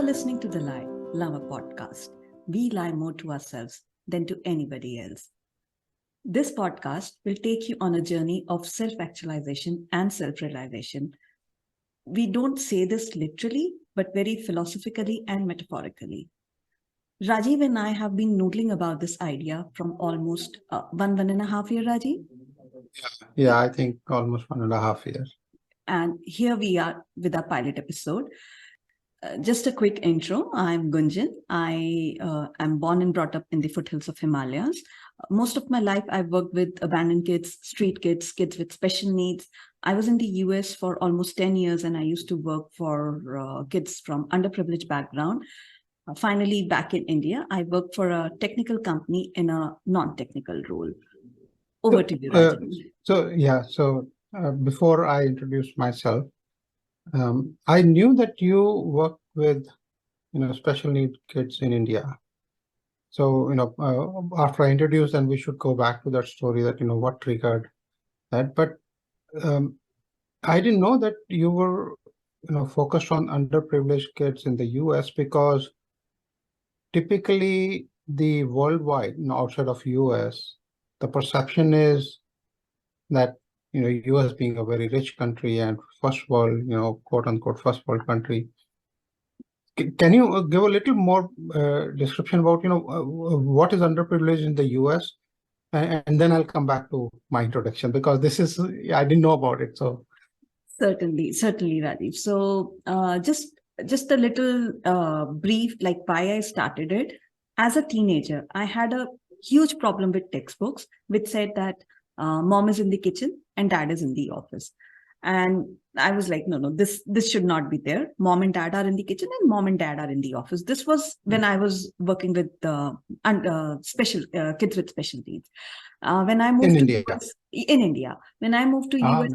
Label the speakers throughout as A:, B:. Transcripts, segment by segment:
A: listening to the Llama podcast. We lie more to ourselves than to anybody else. This podcast will take you on a journey of self-actualization and self-realization. We don't say this literally, but very philosophically and metaphorically. Rajeev and I have been noodling about this idea from almost one and a half year, Rajeev.
B: Yeah, I think almost 1.5 years.
A: And here we are with our pilot episode. Just a quick intro. I'm Gunjan. I am born and brought up in the foothills of Himalayas. Most of my life, I've worked with abandoned kids, street kids, kids with special needs. I was in the US for almost 10 years, and I used to work for kids from underprivileged background. Finally, back in India, I work for a technical company in a non-technical role. Over to you, Rajeev.
B: So before I introduce myself, I knew that you work with, special need kids in India. So, after I introduce, then we should go back to that story that, what triggered that. But I didn't know that you were, focused on underprivileged kids in the US, because typically the worldwide, outside of US, the perception is that US being a very rich country and first world, quote unquote first world country. Can you give a little more description about what is underprivileged in the US, and then I'll come back to my introduction, because this is, I didn't know about it. So
A: certainly, Rajeev. So just a little brief, like why I started it. As a teenager, I had a huge problem with textbooks, which said that mom is in the kitchen and dad is in the office. And I was like, no, this should not be there. Mom and dad are in the kitchen and mom and dad are in the office. This was when I was working with special kids with special needs. When I moved in India, when I moved to US,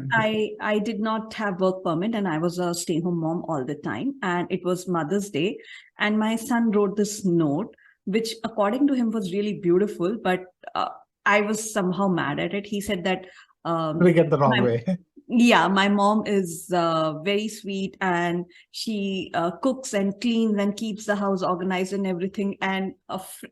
A: I did not have work permit, and I was a stay-home mom all the time. And it was Mother's Day, and my son wrote this note, which according to him was really beautiful, but I was somehow mad at it. He said that
B: we get the wrong way.
A: Yeah, my mom is very sweet, and she cooks and cleans and keeps the house organized and everything. And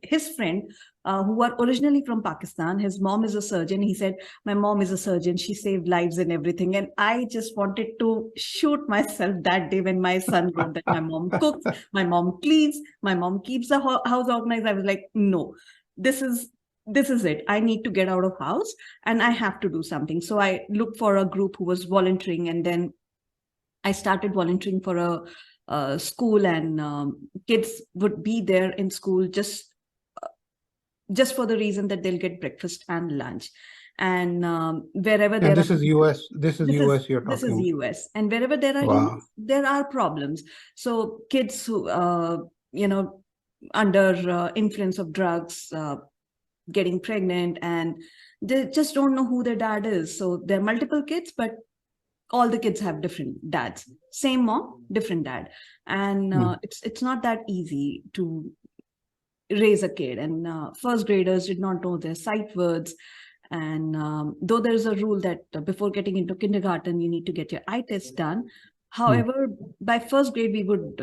A: his friend, who were originally from Pakistan, his mom is a surgeon. He said, my mom is a surgeon. She saved lives and everything. And I just wanted to shoot myself that day when my son wrote that my mom cooks, my mom cleans, my mom keeps the house organized. I was like, no, this is it. I need to get out of house and I have to do something. So I looked for a group who was volunteering, and then I started volunteering for a school, and kids would be there in school just for the reason that they'll get breakfast and lunch. And wherever there
B: this
A: are,
B: is US. This is US. You're talking.
A: This is US, and wherever there are there are problems. So kids who under influence of drugs, getting pregnant, and they just don't know who their dad is. So there are multiple kids, but all the kids have different dads. Same mom, different dad. And it's not that easy to raise a kid. And first graders did not know their sight words. And though there's a rule that before getting into kindergarten, you need to get your eye test done. However, by first grade, we would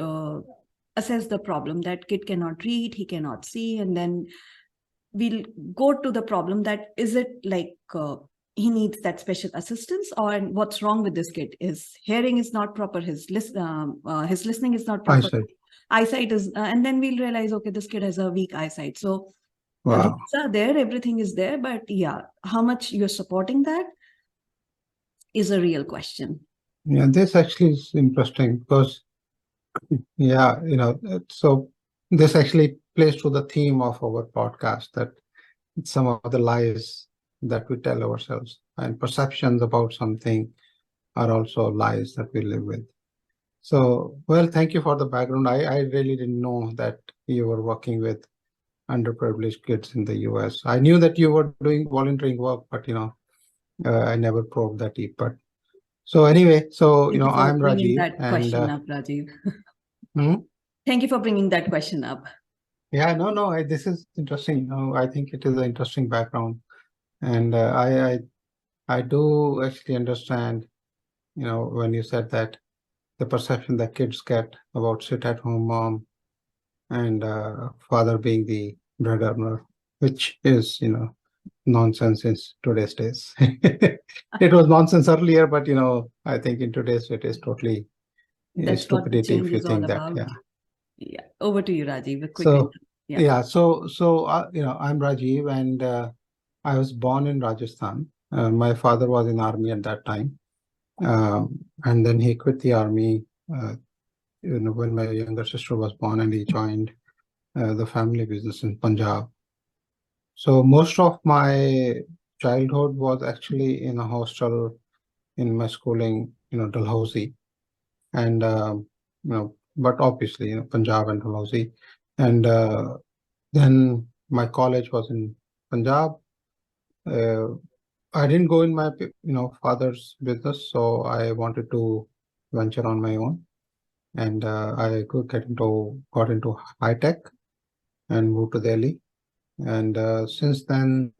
A: assess the problem that kid cannot read, he cannot see, and then we'll go to the problem that, is it like he needs that special assistance, or what's wrong with this kid? His hearing is not proper, his listening is not proper, eyesight is, and then we'll realize, okay, this kid has a weak eyesight. So the kids are there, everything is there, but yeah, how much you're supporting that is a real question.
B: Yeah, this actually is interesting, because so this actually plays to the theme of our podcast, that some of the lies that we tell ourselves and perceptions about something are also lies that we live with. So, well, thank you for the background. I really didn't know that you were working with underprivileged kids in the US. I knew that you were doing volunteering work, but I never probed that deep. But so anyway, so I'm Rajeev,
A: Rajeev. Thank you for bringing that question up.
B: Yeah, no, this is interesting. I think it is an interesting background, and I do actually understand, when you said that the perception that kids get about sit-at-home mom and father being the bread earner, which is, nonsense in today's days. It was nonsense earlier, but I think in today's it is totally
A: That's what the
B: stupidity if
A: change
B: you
A: is all
B: think that.
A: about.
B: Yeah.
A: Yeah. Over to you, Rajiv. A quick
B: So
A: intro. Yeah.
B: yeah, so I'm Rajiv, and I was born in Rajasthan. My father was in army at that time, and then he quit the army. Uh, when my younger sister was born, and he joined the family business in Punjab. So most of my childhood was actually in a hostel in my schooling, Dalhousie, and but obviously, Punjab and Dalhousie, and then my college was in Punjab. Uh, I didn't go in my, father's business, so I wanted to venture on my own, and I could got into high tech and moved to Delhi. And since then,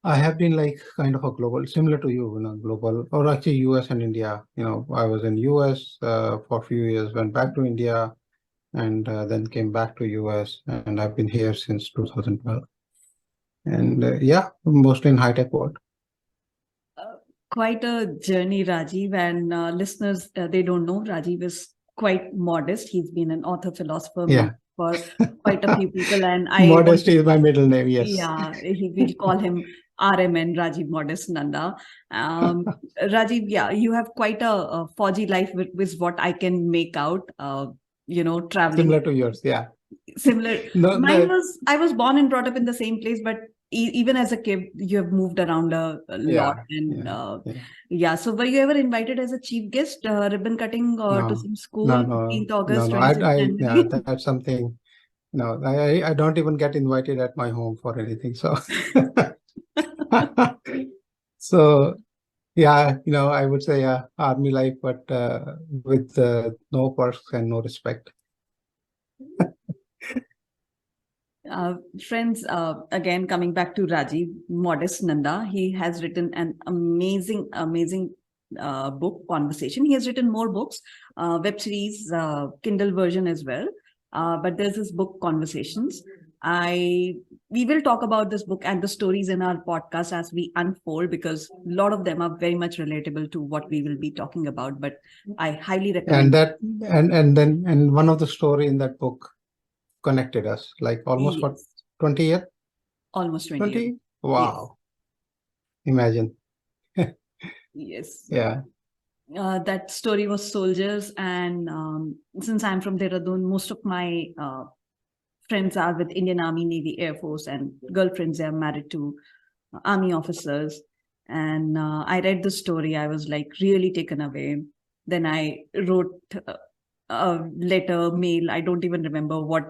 B: I have been like kind of a global, similar to you, global, or actually US and India. I was in US for a few years, went back to India, and then came back to US, and I've been here since 2012. And yeah, mostly in high tech world.
A: Uh, Quite a journey, Rajiv. And listeners, they don't know, Rajiv is quite modest. He's been an author, philosopher,
B: Yeah.
A: for quite a few people. And I want
B: Modesty
A: to,
B: is my middle name. Yes.
A: yeah, we'll call him RMN, Rajiv Modest Nanda. Rajiv, yeah, you have quite a faugy life with what I can make out, traveling.
B: Similar to yours. Yeah.
A: Similar.
B: No,
A: Mine was, I was born and brought up in the same place, but even as a kid, you have moved around a lot.
B: yeah.
A: And
B: Yeah. Yeah.
A: yeah, so were you ever invited as a chief guest, ribbon cutting, or to
B: No.
A: some
B: No.
A: school,
B: No.
A: 15th
B: No.
A: August,
B: No.
A: 26th
B: Yeah,
A: January?
B: that's something. No, I don't even get invited at my home for anything. So, so yeah, I would say army life, but with no perks and no respect.
A: Uh, Friends, again, coming back to Rajiv, Modest Nanda, he has written an amazing book, Conversation. He has written more books, web series, Kindle version as well. But there's this book, Conversations. We will talk about this book and the stories in our podcast as we unfold, because a lot of them are very much relatable to what we will be talking about. But I highly
B: And
A: recommend.
B: that, and one of the story in that book connected us, like almost what,
A: Yes,
B: 20 years?
A: almost 20 years.
B: 20?
A: Yes,
B: Wow. Imagine.
A: yes.
B: Yeah.
A: That story was soldiers, and since I'm from Dehradun, most of my friends are with Indian Army, Navy, Air Force, and girlfriends. They are married to army officers. And I read the story. I was like really taken away. Then I wrote a letter, mail. I don't even remember what.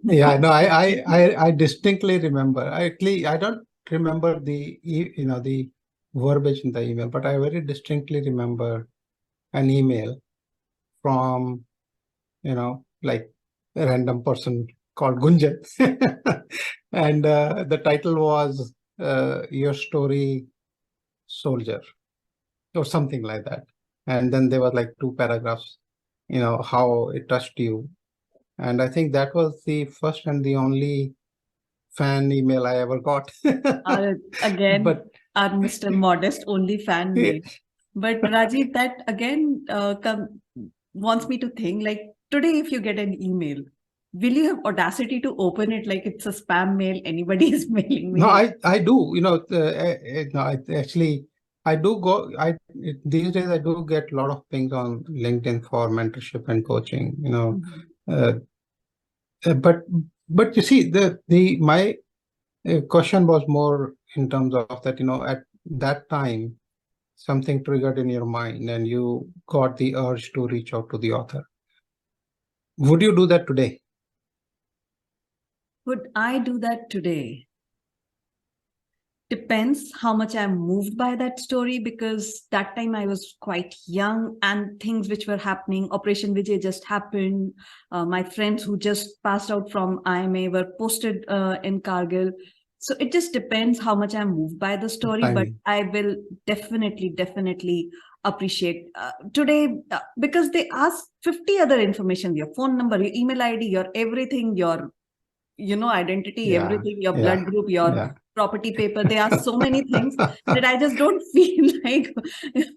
B: Yeah, no, I distinctly remember. I don't remember the verbiage in the email, but I very distinctly remember an email from, like a random person called Gunjan. And the title was Your Story, Soldier, or something like that. And then there were like two paragraphs, how it touched you. And I think that was the first and the only fan email I ever got.
A: Again,
B: But
A: our Mr. Modest only fan
B: yeah,
A: mail. But Rajiv, that again wants me to think, like, today, if you get an email, will you have audacity to open it like it's a spam mail? Anybody is mailing
B: no,
A: me.
B: I do, no, actually, I do go, these days I do get a lot of things on LinkedIn for mentorship and coaching,
A: Mhm.
B: uh, but you see, my question was more in terms of that, at that time, something triggered in your mind and you got the urge to reach out to the author. Would you do that today?
A: Would I do that today? Depends how much I'm moved by that story, because that time I was quite young and things which were happening. Operation Vijay just happened. My friends who just passed out from IMA were posted in Kargil. So it just depends how much I'm moved by the story, but
B: Timing.
A: I will definitely appreciate today, because they ask 50 other information, your phone number, your email ID, your everything, your identity,
B: Yeah,
A: everything, your
B: yeah,
A: blood group, your
B: yeah.
A: property paper. They ask so many things that I just don't feel like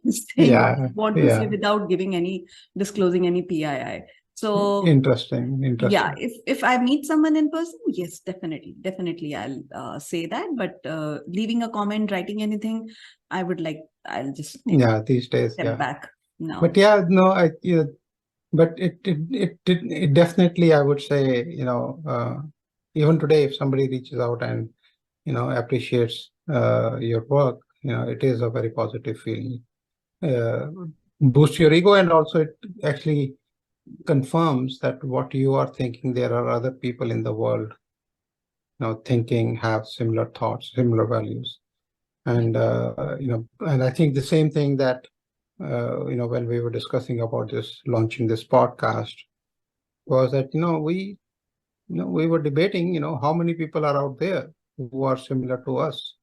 A: saying what
B: Yeah,
A: I want to say
B: yeah.
A: without giving any, disclosing any PII. So
B: Interesting,
A: yeah,
B: interesting.
A: if I meet someone in person, yes, definitely I'll say that. But leaving a comment, writing anything, I'll just
B: Yeah, these days,
A: step
B: yeah.
A: back
B: But
A: now.
B: yeah, no, but it definitely, I would say, even today, if somebody reaches out and, appreciates your work, it is a very positive feeling. Uh, Boosts your ego, and also it actually confirms that what you are thinking, there are other people in the world, thinking, have similar thoughts, similar values. And, and I think the same thing that, when we were discussing about this, launching this podcast, was that, we were debating, how many people are out there who are similar to us.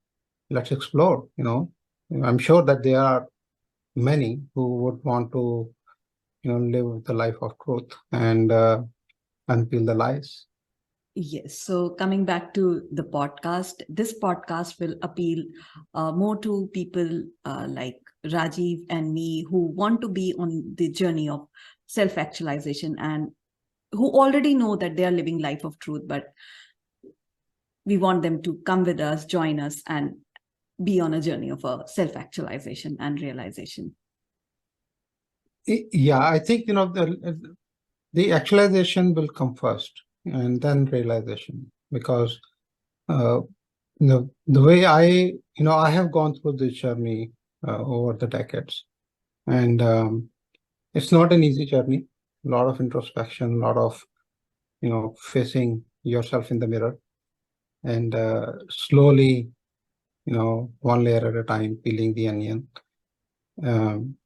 B: Let's explore, I'm sure that there are many who would want to, live the life of truth and unpeel the lies.
A: Yes. So coming back to the podcast, this podcast will appeal more to people like Rajiv and me, who want to be on the journey of self-actualization and who already know that they are living life of truth, but we want them to come with us, join us, and be on a journey of a self-actualization and realization.
B: Yeah, I think, the actualization will come first and then realization, because uh, the way I have gone through this journey over the decades, and it's not an easy journey. A lot of introspection, a lot of facing yourself in the mirror, and slowly, one layer at a time, peeling the onion. Um,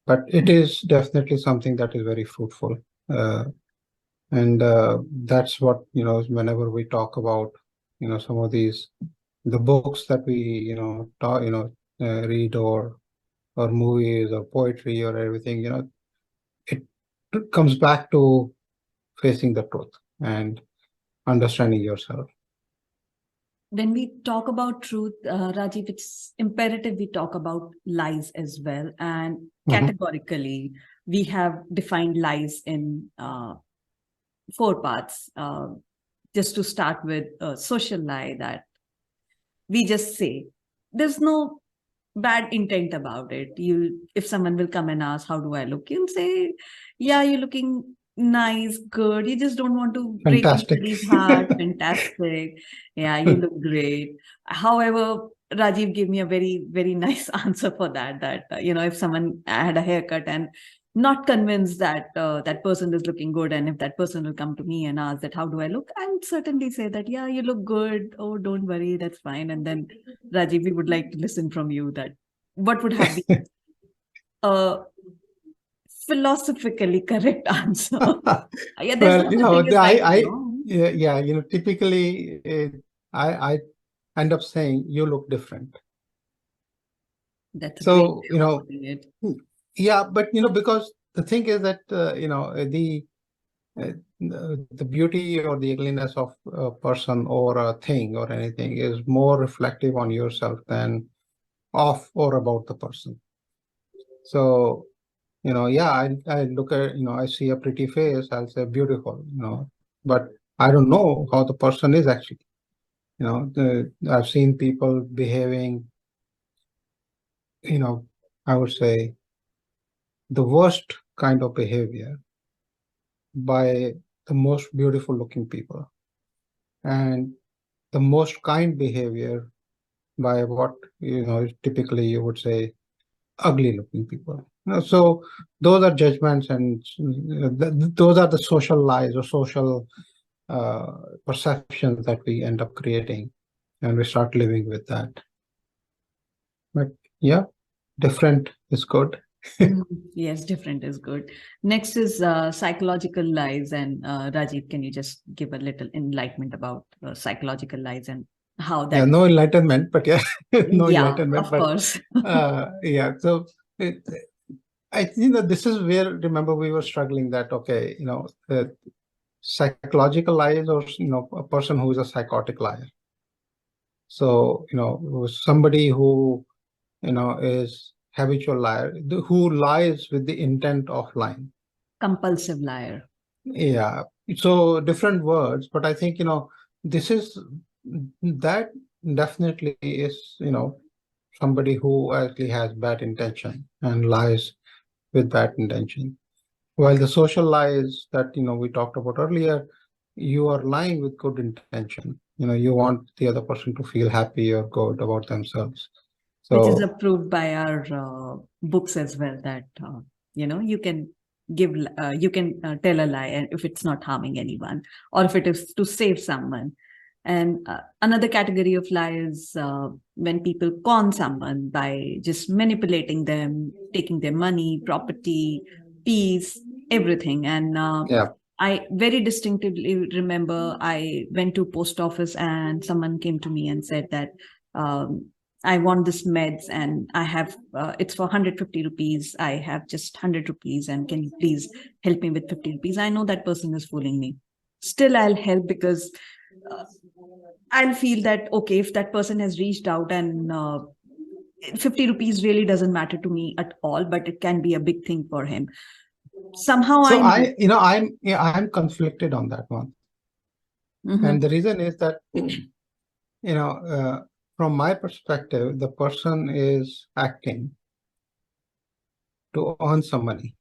B: but it is definitely something that is very fruitful. Uh, and that's what, whenever we talk about, some of these, the books that we, read, or movies or poetry or everything, it comes back to facing the truth and understanding yourself.
A: When we talk about truth, Rajiv, it's imperative we talk about lies as well. And categorically, we have defined lies in four parts. Just to start with, a social lie that we just say. There's no bad intent about it. If someone will come and ask, how do I look? You'll say, yeah, you're looking nice, good. You just don't want to break
B: Fantastic.
A: anybody's heart. Fantastic. Yeah, you look great. However, Rajiv gave me a very, very nice answer for that. That, if someone had a haircut and not convinced that that person is looking good, and if that person will come to me and ask that, how do I look? I'll certainly say that, yeah, you look good. Oh, don't worry, that's fine. And then, Rajiv, we would like to listen from you that what would have been a philosophically correct answer. Yeah, there's
B: Well,
A: no such thing as right or
B: I
A: wrong.
B: yeah, typically I end up saying you look different.
A: That's a great
B: So,
A: way of putting it.
B: yeah, but because the thing is that the beauty or the ugliness of a person or a thing or anything is more reflective on yourself than of or about the person. So, yeah, I look at, I see a pretty face, I'll say beautiful, but I don't know how the person is actually. I've seen people behaving, I would say the worst kind of behavior by the most beautiful looking people, and the most kind behavior by what, typically you would say ugly looking people. So those are judgments, and those are the social lies or social uh, perceptions that we end up creating, and we start living with that. But yeah, different is good.
A: Mhm. Yes, different is good. Next is psychological lies. And Rajiv, can you just give a little enlightenment about psychological lies and how
B: Yeah,
A: that?
B: no enlightenment, but yeah, no
A: Yeah,
B: enlightenment,
A: of
B: but
A: course.
B: yeah. So I think that this is where, remember, we were struggling that, okay, psychological lies, or, a person who is a psychotic liar. So, somebody who, is habitual liar, who lies with the intent of lying.
A: Compulsive liar.
B: Yeah. So different words, but I think, this is, that definitely is, somebody who actually has bad intention and lies with bad intention. While the social lies that, we talked about earlier, you are lying with good intention. You want the other person to feel happy or good about themselves.
A: Which is
B: So,
A: approved by our books as well, that you can you can tell a lie, and if it's not harming anyone, or if it is to save someone. And another category of lie is when people con someone by just manipulating them, taking their money, property, peace, everything. And
B: yeah.
A: I very distinctively remember I went to post office and someone came to me and said that um, I want this meds and I have, it's for 150 rupees. I have just 100 rupees and can you please help me with 50 rupees? I know that person is fooling me. Still, I'll help because uh, I'll feel that, okay, if that person has reached out and 50 rupees really doesn't matter to me at all, but it can be a big thing for him. Somehow
B: So
A: I know.
B: I'm conflicted on that one.
A: Mhm.
B: And the reason is that, from my perspective, the person is acting to earn some money,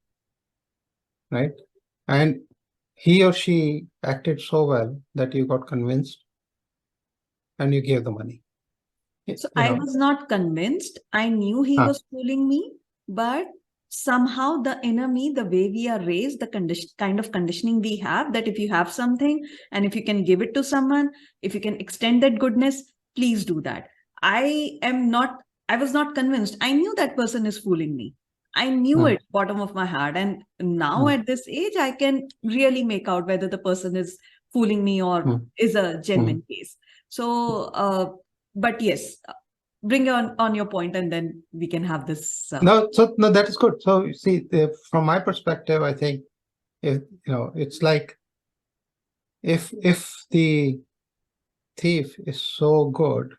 B: right? And he or she acted so well that you got convinced and you gave the money.
A: So
B: You
A: I
B: know,
A: was not convinced. I knew he
B: huh,
A: was fooling me, but somehow the inner me, the way we are raised, the kind of conditioning we have, that if you have something and if you can give it to someone, if you can extend that goodness, please do that. I was not convinced. I knew that person is fooling me. I knew
B: huh,
A: it bottom of my heart. And now
B: huh,
A: at this age, I can really make out whether the person is fooling me or
B: huh,
A: is a
B: huh.
A: genuine case. So, but yes, bring on your point and then we can have this
B: No, that is good. So you see, from my perspective, I think, it's like, if the thief is so good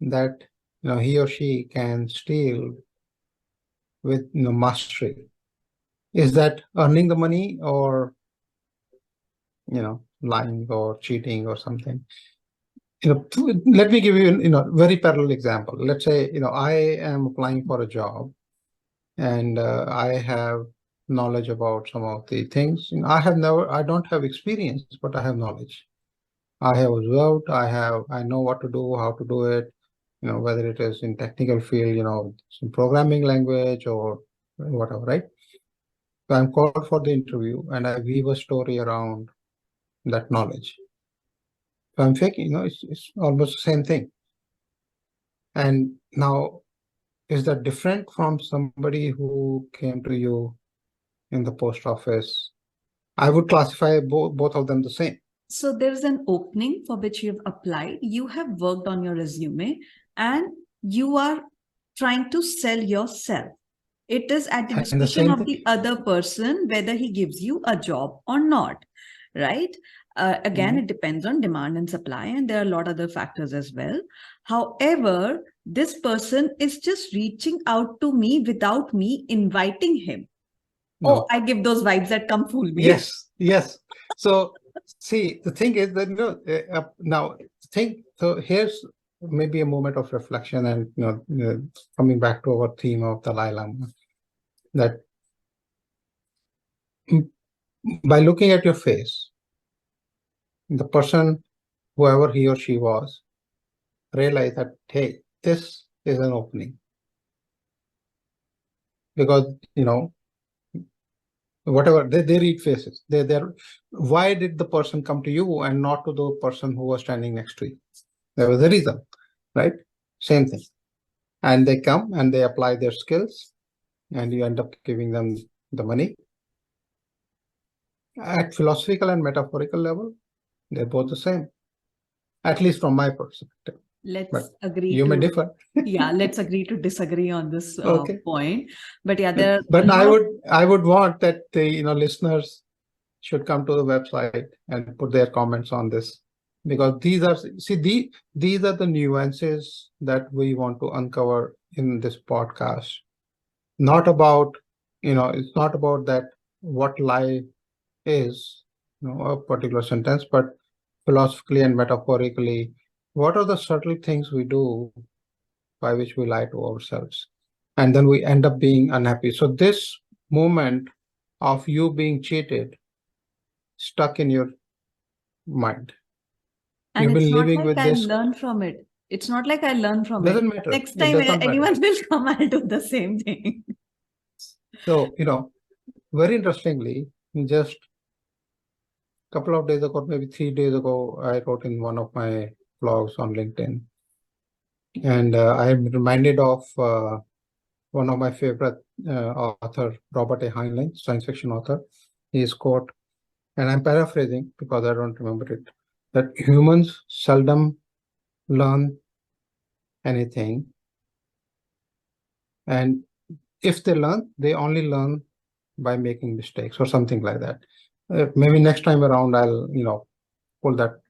B: that, he or she can steal with, mastery, is that earning the money, or, lying or cheating or something? Let me give you very parallel example. Let's say, I am applying for a job, and I have knowledge about some of the things. I don't have experience, but I have knowledge. I have observed, I know what to do, how to do it, whether it is in technical field, some programming language or whatever, right? So I'm called for the interview and I weave a story around that knowledge. So I'm faking, it's almost the same thing. And now, is that different from somebody who came to you in the post office? I would classify both of them the same.
A: So there's an opening for which you've applied, you have worked on your resume, and you are trying to sell yourself. It is at the
B: And the
A: discretion
B: same
A: of
B: thing.
A: the other person whether he gives you a job or not, right? Again,
B: Mhm.
A: it depends on demand and supply, and there are a lot of other factors as well. However, this person is just reaching out to me without me inviting him. Oh,
B: No.
A: I give those vibes that come fool me.
B: Yes, yes. So, see, the thing is that, now think, so here's maybe a moment of reflection, and, coming back to our theme of the theLieLlama, that, mm, by looking at your face, the person, whoever he or she was, realize that, hey, this is an opening. Because, whatever, they read faces. They're, why did the person come to you and not to the person who was standing next to you? There was a reason, right? Same thing. And they come and they apply their skills, and you end up giving them the money. At philosophical and metaphorical level, they're both the same, at least from my perspective.
A: let's
B: But
A: agree
B: you may
A: to
B: differ.
A: yeah, let's agree to disagree on this
B: Okay.
A: point. But yeah, there are a
B: But
A: lot of
B: I would want that the listeners should come to the website and put their comments on this, because these are the nuances that we want to uncover in this podcast. Not about, it's not about that what lie is, a particular sentence, but philosophically and metaphorically, what are the subtle things we do by which we lie to ourselves, and then we end up being unhappy. So this moment of you being cheated stuck in your mind.
A: and
B: You've
A: it's
B: been
A: not
B: living
A: like
B: with
A: I
B: this.
A: learn from it. It's not like I learn from it.
B: Doesn't matter.
A: Next
B: It
A: time
B: does not matter.
A: anyone will come, I'll do the same thing.
B: So, very interestingly, just a couple of days ago, maybe 3 days ago, I wrote in one of my blogs on LinkedIn, and I am reminded of one of my favorite author, Robert A. Heinlein, science fiction author. His quote, and I'm paraphrasing because I don't remember it, that humans seldom learn anything, and if they learn, they only learn by making mistakes or something like that. Maybe next time around, I'll pull that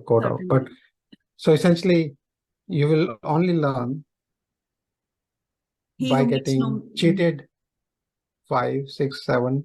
B: quote out. But
A: Certainly.
B: so essentially, you will only learn
A: He
B: by
A: who makes
B: getting
A: no
B: cheated 5, 6, 7,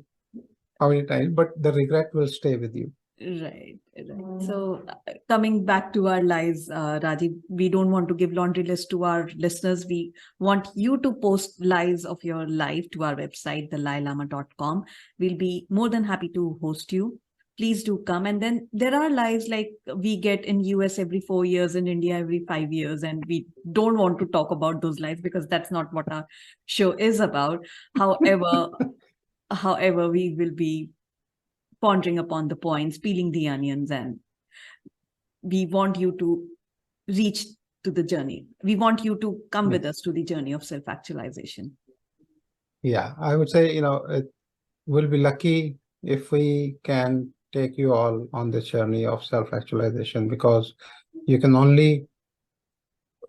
B: how many times, but the regret will stay with you.
A: right, right. So coming back to our lies, Rajiv, we don't want to give laundry list to our listeners. We want you to post lies of your life to our website, theLieLlama.com. We'll be more than happy to host you. Please do come. And then there are lies like we get in US every 4 years, in India every 5 years, and we don't want to talk about those lies because that's not what our show is about. However, we will be pondering upon the points, peeling the onions, and we want you to reach to the journey. We want you to come with us to the journey of self-actualization.
B: Yeah, I would say, we'll be lucky if we can take you all on this journey of self-actualization, because you can only,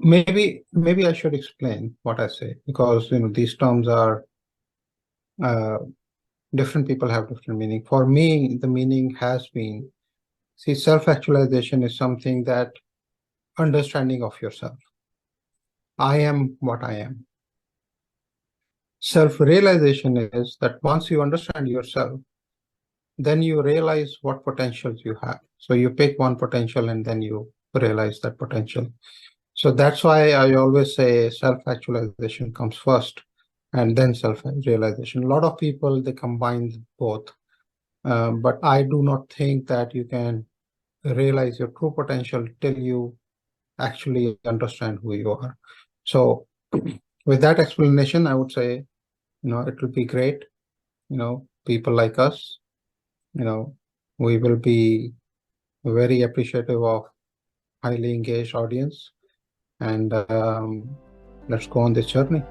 B: maybe I should explain what I say, because these terms are different people have different meaning. For me, the meaning has been, see, self-actualization is something that understanding of yourself. I am what I am. Self-realization is that once you understand yourself, then you realize what potentials you have. So you pick one potential and then you realize that potential. So that's why I always say self-actualization comes first and then self-realization. A lot of people, they combine both. But I do not think that you can realize your true potential till you actually understand who you are. So with that explanation, I would say, it will be great. People like us, we will be very appreciative of highly engaged audience, and let's go on this journey.